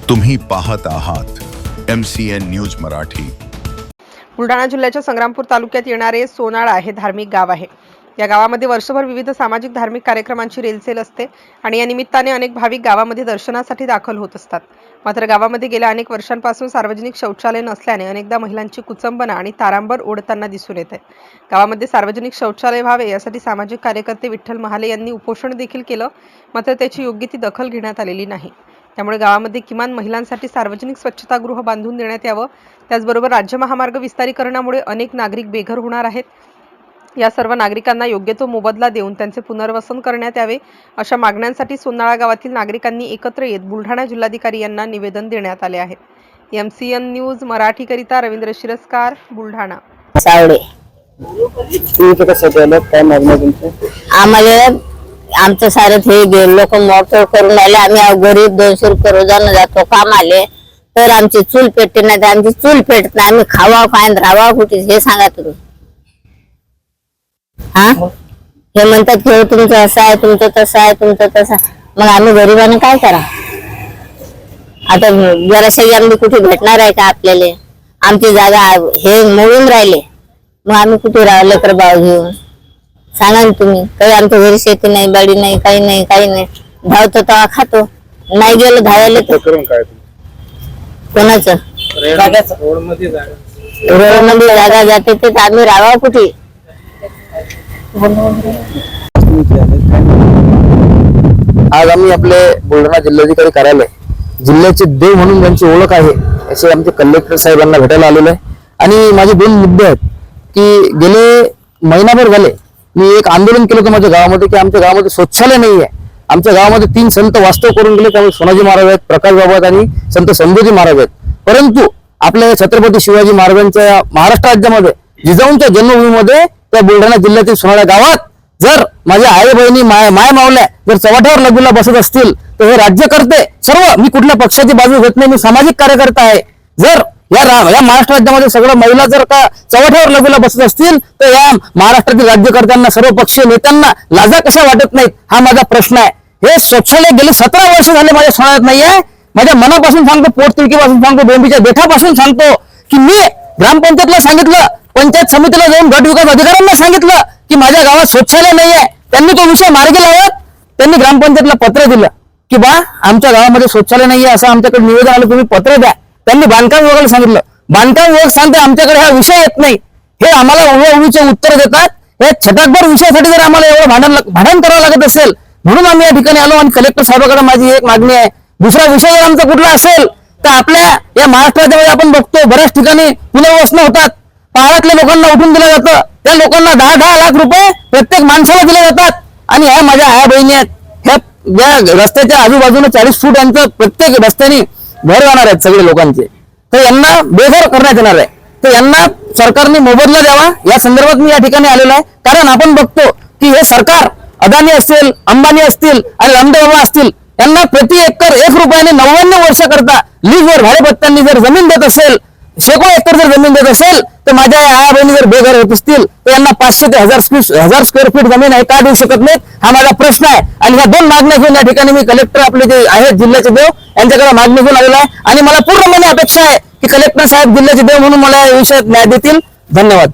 तुम्ही पाहत आहात MCN न्यूज मराठी। बुलढाणा जिल्ह्याच्या संग्रामपूर तालुक्यात येणारे सोनाळा हे धार्मिक गाव आहे। या गावामध्ये वर्षभर विविध सामाजिक धार्मिक कार्यक्रमांची रेलचेल असते आणि या निमित्ताने अनेक भाविक गावामध्ये दर्शनासाठी दाखल होत असतात। मात्र गावामध्ये गेल्या अनेक वर्षांपासून सार्वजनिक शौचालय नसल्याने अनेकदा महिलांची कुचंबना आणि तारांबळ ओढताना दिसून येते। गावामध्ये सार्वजनिक शौचालय व्हावे यासाठी सामाजिक कार्यकर्ते विठ्ठल महाले यांनी उपोषण देखील केलं, मात्र त्याची योग्य ती दखल घेण्यात आलेली नाही। त्यामुळे गावामध्ये किमान महिलांसाठी सार्वजनिक स्वच्छतागृह बांधून देण्यात यावं। त्याचबरोबर राज्य महामार्ग विस्तारीकरणामुळे अनेक नागरिक बेघर होणार आहेत। या सर्व नागरिकांना योग्य तो मोबदला देऊन त्यांचे पुनर्वसन करण्यात यावे अशा मागण्यांसाठी सोनाळा गावातील नागरिकांनी एकत्र येत बुलढाणा जिल्हाधिकारी यांना निवेदन देण्यात आले आहे। MCN न्यूज मराठी करिता रवींद्र शिरस्कार, बुलढाणा। सावळे तुम्ही कसं केलं, काय मागणी तुमची? आम्हाला आमचं सारं हे लोक मोठं करून आले। आम्ही गरीब 200 रुपये रोजानं जातो कामाले, तर आमची चूल पेटते नाही, तर आमची चूल पेटत नाही। आम्ही खावा काय राहावा कुठे हे सांगा तुम्ही। हा हे म्हणतात की तुमचं असं आहे, तुमचं तसं आहे, तुमचं तसं। मग आम्ही गरिबांनी काय करा? आता जराशाही आम्ही कुठे भेटणार आहे का आपल्याला? आमची जागा हे मोडून राहिले, मग आम्ही कुठे राहू लेकर बाळ घेऊन? सांगा ना तुम्ही। काही आमच्या घरी शेती नाही, बाडी नाही, काही नाही, काही नाही। धावतो तेव्हा खातो, नाही गेलो धावायला तर कोणाचं रोड मध्ये जागा जाते ते आम्ही राहावं कुठे? आज आम्ही आपले बुलढाणा जिल्हाधिकारी कार्यालय, जिल्ह्याचे देव म्हणून ज्यांची ओळख आहे असे आमचे कलेक्टर साहेबांना भेटायला आलेलो आहे। आणि माझे 2 मुद्दे आहेत की गेले महिनाभर झाले मी एक आंदोलन केलं होतं माझ्या गावामध्ये की आमच्या गावामध्ये शौचालय नाही आहे। आमच्या गावामध्ये 3 संत वास्तव करून गेले, त्यामुळे सोनाजी महाराज आहेत, प्रकाश बाबा आहेत आणि संत संबोधी महाराज आहेत। परंतु आपल्या छत्रपती शिवाजी महाराजांच्या महाराष्ट्र राज्यामध्ये जिजाऊंच्या जन्मभूमीमध्ये त्या बुलढाणा जिल्ह्यातील सोनाळा गावात जर माझ्या आई बहिणी माय मावल्या जर चव्हाट्यावर लग्नाला बसत असतील तर हे राज्यकर्ते सर्व, मी कुठल्या पक्षाची बाजू घेत नाही, मी सामाजिक कार्यकर्ता आहे। जर या महाराष्ट्र राज्यामध्ये सगळं महिला जर का चव्हाट्यावर लग्नाला बसत असतील तर या महाराष्ट्रातील राज्यकर्त्यांना, सर्व पक्षीय नेत्यांना लाजा कशा वाटत नाहीत, हा माझा प्रश्न आहे। हे शौचालय गेले 17 वर्ष झाले माझ्या सोनाळ्यात नाहीये। माझ्या मनापासून सांगतो, पोटतिडकीपासून सांगतो, बेंबीच्या देठापासून सांगतो की मी ग्रामपंचायतला सांगितलं, पंचायत समितीला जाऊन गट विकास अधिकाऱ्यांना सांगितलं की माझ्या गावात शौचालय नाहीये। त्यांनी तो विषय मार्गी लावत त्यांनी ग्रामपंचायतला पत्र दिलं की बा आमच्या गावामध्ये शौचालय नाहीये, असं आमच्याकडे निवेदन आलं, तुम्ही पत्र द्या। त्यांनी बांधकाम विभागाला सांगितलं, बांधकाम विभाग सांगते आमच्याकडे हा विषय येत नाही। हे आम्हाला उभीचे उत्तर देतात। हे छटाकभर विषयासाठी जर आम्हाला एवढं भांडण करावं लागत असेल, म्हणून आम्ही या ठिकाणी आलो। आणि कलेक्टर साहेबांकडे माझी एक मागणी आहे, दुसरा विषय जर आमचा कुठला असेल तर आपल्या या महाराष्ट्रामध्ये आपण बघतो बऱ्याच ठिकाणी पुनर्वसन होतात, पहाडातल्या लोकांना उठून दिलं जातं, त्या लोकांना 10-10 लाख रुपये प्रत्येक माणसाला दिले जातात। आणि ह्या माझ्या आया बहिणी आहेत, ह्या ज्या रस्त्याच्या आजूबाजूने 40 फूट यांचं प्रत्येक रस्त्याने घर जाणार आहेत सगळे लोकांचे, तर यांना बेघर करण्यात येणार आहे। तर यांना सरकारने मोबदला द्यावा या संदर्भात मी या ठिकाणी आलेलो आहे। कारण आपण बघतो की हे सरकार अदानी असतील, अंबानी असतील आणि रामदेव बाबा असतील, यांना प्रति एकर 1 रुपयाने 99 वर्षाकरता लीजवर भाडेपट्ट्यांनी जर जमीन देत असेल, शेकडो एकर जर जमीन देत असेल, तर माझ्या आया बहिणी जर बेघर होत असतील तर यांना 500 ते 1000 स्क्वेअर फीट जमीन आहे का देऊ शकत नाहीत, हा माझा प्रश्न आहे। आणि ह्या 2 मागण्या घेऊन या ठिकाणी मी कलेक्टर आपले जे आहेत जिल्ह्याचे देव यांच्याकडे मागणी घेऊन आलेला आहे। आणि मला पूर्णपणे अपेक्षा आहे की कलेक्टर साहेब जिल्ह्याचे देव म्हणून मला या विषयात न्याय देतील। धन्यवाद।